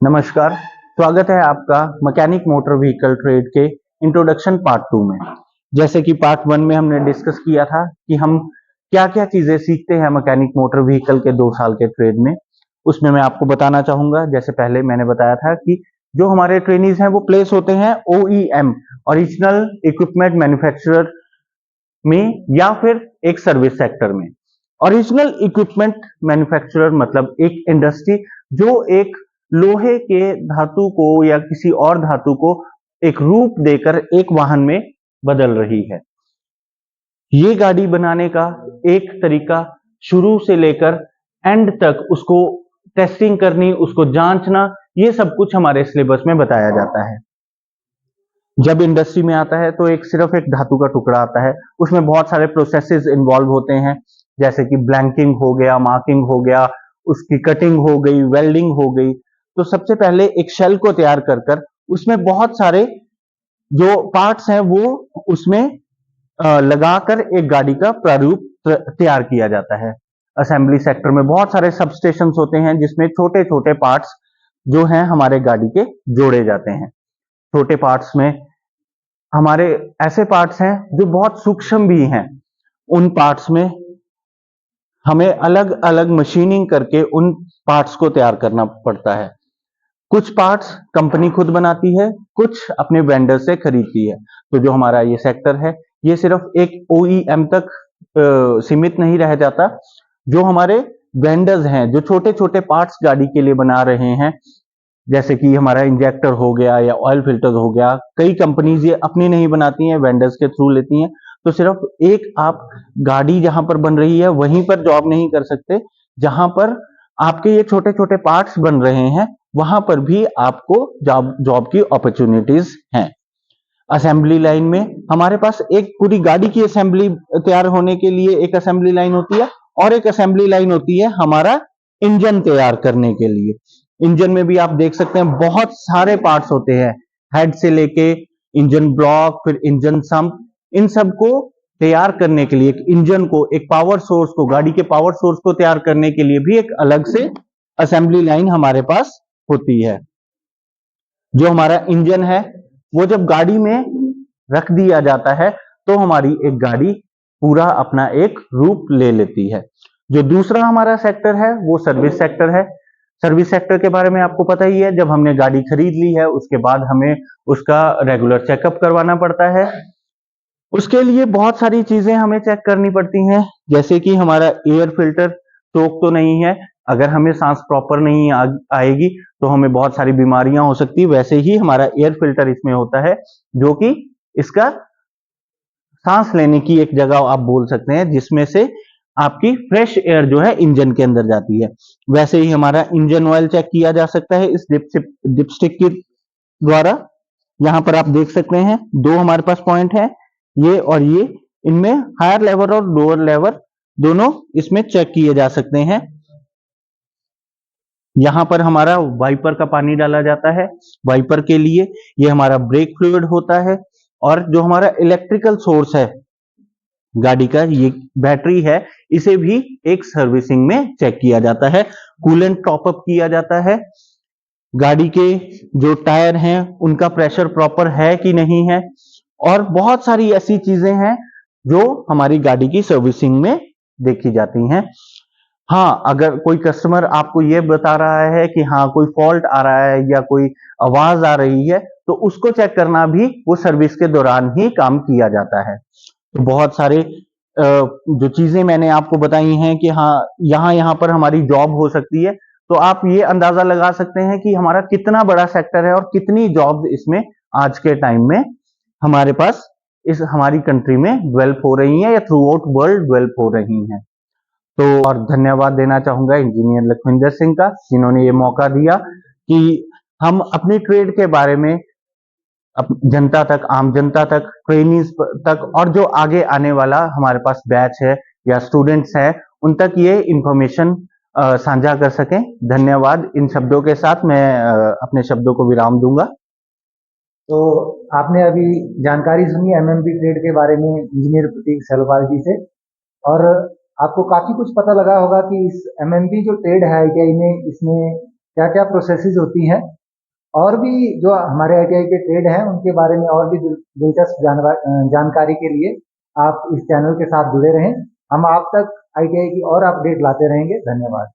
नमस्कार, स्वागत है आपका मैकेनिक मोटर व्हीकल ट्रेड के इंट्रोडक्शन पार्ट 2 में। जैसे कि पार्ट 1 में हमने डिस्कस किया था कि हम क्या-क्या चीजें सीखते हैं मैकेनिक मोटर व्हीकल के 2 साल के ट्रेड में, उसमें मैं आपको बताना चाहूंगा। जैसे पहले मैंने बताया था कि जो हमारे ट्रेनीज हैं वो प्लेस होते हैं ओईएम, ओरिजिनल इक्विपमेंट मैन्युफैक्चरर में, या फिर एक सर्विस सेक्टर में। ओरिजिनल इक्विपमेंट मैन्युफैक्चरर मतलब एक इंडस्ट्री जो एक लोहे के धातु को या किसी और धातु को एक रूप देकर एक वाहन में बदल रही है। ये गाड़ी बनाने का एक तरीका शुरू से लेकर एंड तक उसको टेस्टिंग करनी, उसको जांचना, ये सब कुछ हमारे सिलेबस में बताया जाता है। जब इंडस्ट्री में आता है तो एक सिर्फ एक धातु का टुकड़ा आता है, उसमें बहुत सारे प्रोसेसेस इन्वॉल्व होते हैं, जैसे कि ब्लैंकिंग हो गया, मार्किंग हो गया, उसकी कटिंग हो गई, वेल्डिंग हो गई। तो सबसे पहले एक शेल को तैयार कर कर उसमें बहुत सारे जो पार्ट्स हैं वो उसमें लगाकर एक गाड़ी का प्रारूप तैयार किया जाता है। असेंबली सेक्टर में बहुत सारे सबस्टेशंस होते हैं जिसमें छोटे छोटे पार्ट्स जो हैं हमारे गाड़ी के जोड़े जाते हैं। छोटे पार्ट्स में हमारे ऐसे पार्ट्स हैं जो बहुत सूक्ष्म भी हैं। उन पार्ट्स में हमें अलग अलग मशीनिंग करके उन पार्ट्स को तैयार करना पड़ता है। कुछ पार्ट्स कंपनी खुद बनाती है, कुछ अपने वेंडर से खरीदती है। तो जो हमारा ये सेक्टर है ये सिर्फ एक ओईएम तक सीमित नहीं रह जाता। जो हमारे वेंडर्स हैं जो छोटे छोटे पार्ट्स गाड़ी के लिए बना रहे हैं, जैसे कि हमारा इंजेक्टर हो गया या ऑयल फिल्टर हो गया, कई कंपनीज ये अपनी नहीं बनाती हैं, वेंडर्स के थ्रू लेती हैं। तो सिर्फ एक आप गाड़ी जहां पर बन रही है वहीं पर जॉब नहीं कर सकते, जहां पर आपके ये छोटे छोटे पार्ट्स बन रहे हैं वहां पर भी आपको जॉब जॉब की अपॉर्चुनिटीज हैं। असेंबली लाइन में हमारे पास एक पूरी गाड़ी की असेंबली तैयार होने के लिए एक असेंबली लाइन होती है, और एक असेंबली लाइन होती है हमारा इंजन तैयार करने के लिए। इंजन में भी आप देख सकते हैं बहुत सारे पार्ट्स होते हैं, हेड से लेके इंजन ब्लॉक, फिर इंजन सम्प, इन सबको तैयार करने के लिए, एक इंजन को, एक पावर सोर्स को, गाड़ी के पावर सोर्स को तैयार करने के लिए भी एक अलग से असेंबली लाइन हमारे पास होती है। जो हमारा इंजन है वो जब गाड़ी में रख दिया जाता है तो हमारी एक गाड़ी पूरा अपना एक रूप ले लेती है। जो दूसरा हमारा सेक्टर है वो सर्विस सेक्टर है। सर्विस सेक्टर के बारे में आपको पता ही है, जब हमने गाड़ी खरीद ली है उसके बाद हमें उसका रेगुलर चेकअप करवाना पड़ता है। उसके लिए बहुत सारी चीजें हमें चेक करनी पड़ती हैं, जैसे कि हमारा एयर फिल्टर चोक तो नहीं है। अगर हमें सांस प्रॉपर नहीं आएगी तो हमें बहुत सारी बीमारियां हो सकती है। वैसे ही हमारा एयर फिल्टर इसमें होता है जो कि इसका सांस लेने की एक जगह आप बोल सकते हैं, जिसमें से आपकी फ्रेश एयर जो है इंजन के अंदर जाती है। वैसे ही हमारा इंजन ऑयल चेक किया जा सकता है इस डिपस्टिक के द्वारा। यहाँ पर आप देख सकते हैं दो हमारे पास पॉइंट है, ये और ये। इनमें हायर लेवल और लोअर लेवल दोनों इसमें चेक किए जा सकते हैं। यहाँ पर हमारा वाइपर का पानी डाला जाता है वाइपर के लिए, ये हमारा ब्रेक फ्लूइड होता है। और जो हमारा इलेक्ट्रिकल सोर्स है गाड़ी का, ये बैटरी है, इसे भी एक सर्विसिंग में चेक किया जाता है। कूलेंट टॉपअप किया जाता है। गाड़ी के जो टायर हैं उनका प्रेशर प्रॉपर है कि नहीं है, और बहुत सारी ऐसी चीजें हैं जो हमारी गाड़ी की सर्विसिंग में देखी जाती हैं। हाँ, अगर कोई कस्टमर आपको ये बता रहा है कि हाँ कोई फॉल्ट आ रहा है या कोई आवाज आ रही है, तो उसको चेक करना भी वो सर्विस के दौरान ही काम किया जाता है। तो बहुत सारे जो चीजें मैंने आपको बताई हैं कि हाँ यहाँ यहाँ पर हमारी जॉब हो सकती है, तो आप ये अंदाजा लगा सकते हैं कि हमारा कितना बड़ा सेक्टर है और कितनी जॉब इसमें आज के टाइम में हमारे पास इस हमारी कंट्री में डेवलप हो रही है या थ्रू आउट वर्ल्ड डेवलप हो रही हैं। तो और धन्यवाद देना चाहूंगा इंजीनियर लखविंदर सिंह का, जिन्होंने ये मौका दिया कि हम अपनी ट्रेड के बारे में जनता तक, आम जनता तक, ट्रेनीज तक, और जो आगे आने वाला हमारे पास बैच है या स्टूडेंट्स हैं उन तक ये इंफॉर्मेशन साझा कर सकें। धन्यवाद। इन शब्दों के साथ मैं अपने शब्दों को विराम दूंगा। तो आपने अभी जानकारी सुनी एमएमबी ट्रेड के बारे में इंजीनियर प्रतीक सेलवाल जी से, और आपको काफी कुछ पता लगा होगा कि इस एमएमबी जो ट्रेड है क्या इन्हें इसमें क्या क्या प्रोसेसेस होती हैं, और भी जो हमारे आईटीआई के ट्रेड हैं उनके बारे में और भी दिलचस्प जानकारी के लिए आप इस चैनल के साथ जुड़े रहें। हम आप तक आईटीआई की और अपडेट लाते रहेंगे। धन्यवाद।